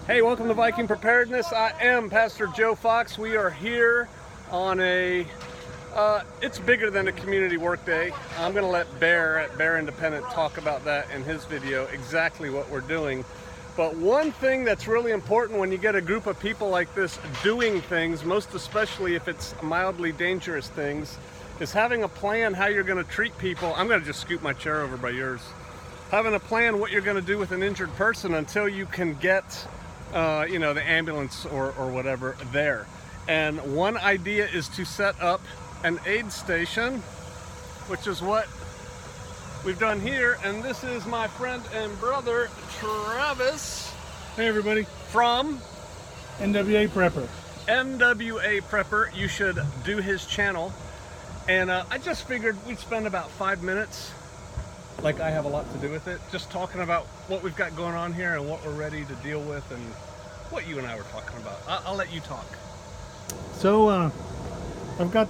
Hey, welcome to Viking Preparedness. I am Pastor Joe Fox. We are here on it's bigger than a community work day. I'm going to let Bear at Bear Independent talk about that in his video, exactly what we're doing. But one thing that's really important when you get a group of people like this doing things, most especially if it's mildly dangerous things, is having a plan how you're going to treat people. I'm going to just scoot my chair over by yours. Having a plan what you're going to do with an injured person until you can get the ambulance or whatever there. And one idea is to set up an aid station, which is what we've done here. And this is my friend and brother, Travis. Hey everybody. From NWA Prepper. NWA Prepper. You should do his channel. And I just figured we'd spend about 5 minutes, like I have a lot to do with it, just talking about what we've got going on here and what we're ready to deal with and what you and I were talking about. I'll let you talk. So I've got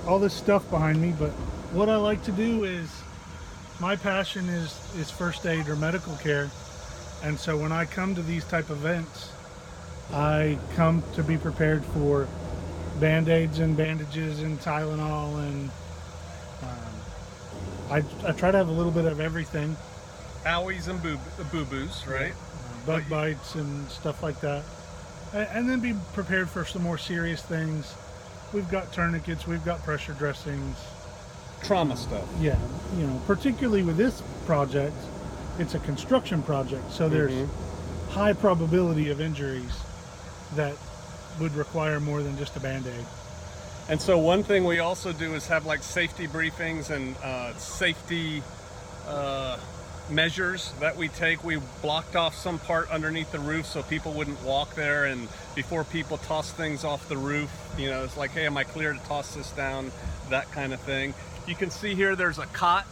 all this stuff behind me, but what I like to do is, my passion is first aid or medical care. And so when I come to these type of events, I come to be prepared for Band-Aids and bandages and Tylenol, and I try to have a little bit of everything. Owies and boo-boos, right? Bug bites and stuff like that. And then be prepared for some more serious things. We've got tourniquets, we've got pressure dressings. Trauma stuff. Yeah, particularly with this project, it's a construction project, so there's high probability of injuries that would require more than just a Band-Aid. And so one thing we also do is have like safety briefings and safety measures that we take. We blocked off some part underneath the roof so people wouldn't walk there, and before people toss things off the roof, it's like, hey, am I clear to toss this down? That kind of thing. You can see here there's a cot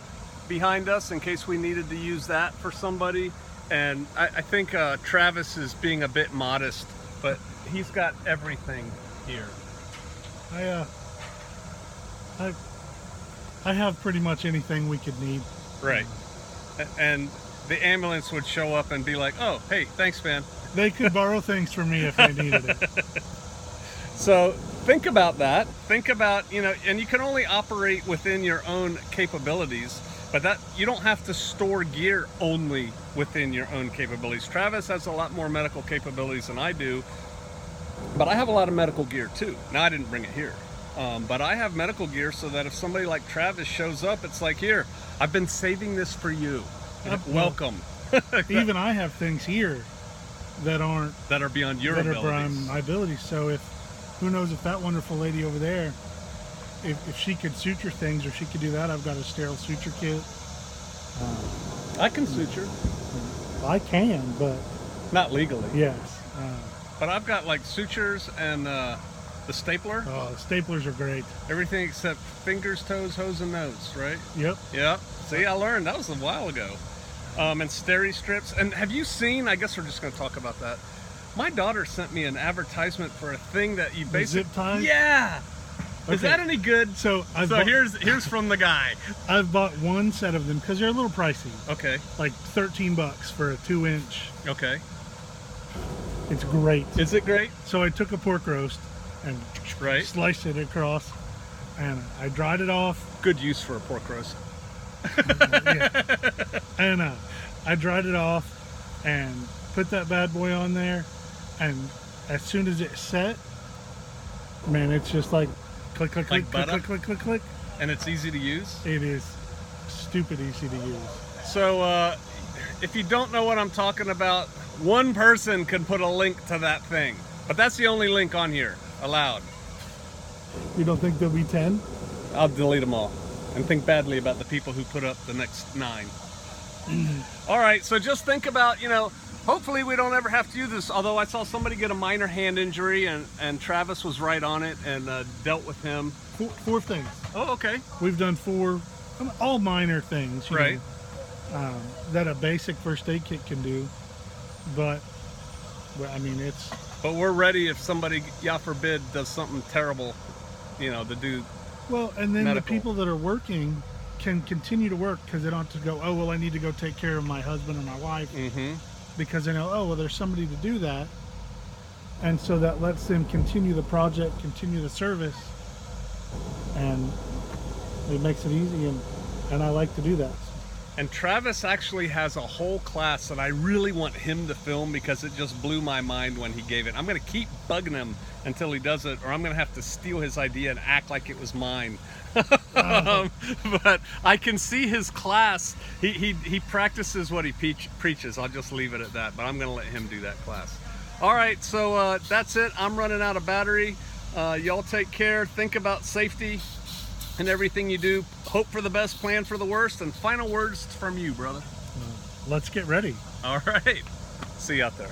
behind us in case we needed to use that for somebody. And I think Travis is being a bit modest, but he's got everything here. I have pretty much anything we could need. Right. And the ambulance would show up and be like, oh, hey, thanks, man. They could borrow things from me if I needed it. So think about that. Think about, and you can only operate within your own capabilities, but that you don't have to store gear only within your own capabilities. Travis has a lot more medical capabilities than I do, but I have a lot of medical gear too. Now, I didn't bring it here. But I have medical gear so that if somebody like Travis shows up, it's like, here, I've been saving this for you. Welcome. Even I have things here that are beyond your abilities. Beyond my abilities. So who knows if that wonderful lady over there, if she could suture things or she could do that, I've got a sterile suture kit. I can suture. I can, but not legally. Yes. But I've got like sutures and the stapler. Oh, the staplers are great. Everything except fingers, toes, hose, and nose, right? Yep. Yep. See, I learned. That was a while ago. And steri strips. And have you seen, I guess we're just going to talk about that. My daughter sent me an advertisement for a thing that you basically... Zip tie? Yeah! Okay. Is that any good? So here's from the guy. I've bought one set of them because they're a little pricey. Okay. Like $13 for a 2-inch. Okay. It's great. Is it great? So I took a pork roast and sliced it across, and I dried it off. Good use for a pork roast. Yeah. And I dried it off and put that bad boy on there, and as soon as it set, man, it's just like click, click, like click, click, click, click, click. And it's easy to use? It is stupid easy to use. So if you don't know what I'm talking about, one person can put a link to that thing, but that's the only link on here allowed. You don't think there'll be 10? I'll delete them all and think badly about the people who put up the next 9. All right, so just think about, hopefully we don't ever have to use this, although I saw somebody get a minor hand injury and Travis was right on it and dealt with him. 4 things. Oh, okay. We've done 4, all minor things, right? That a basic first aid kit can do, but I mean, it's... But we're ready if somebody, God forbid, does something terrible, to do. Well, and then medical. The people that are working can continue to work because they don't have to go, oh, well, I need to go take care of my husband or my wife, because they know, oh, well, there's somebody to do that. and so that lets them continue the project, continue the service, and it makes it easy, and I like to do that. And Travis actually has a whole class that I really want him to film because it just blew my mind when he gave it. I'm going to keep bugging him until he does it, or I'm going to have to steal his idea and act like it was mine. But I can see his class. He practices what he preaches. I'll just leave it at that, but I'm going to let him do that class. All right, so that's it. I'm running out of battery. Y'all take care. Think about safety and everything you do. Hope for the best, plan for the worst, and final words from you, brother. Let's get ready. All right. See you out there.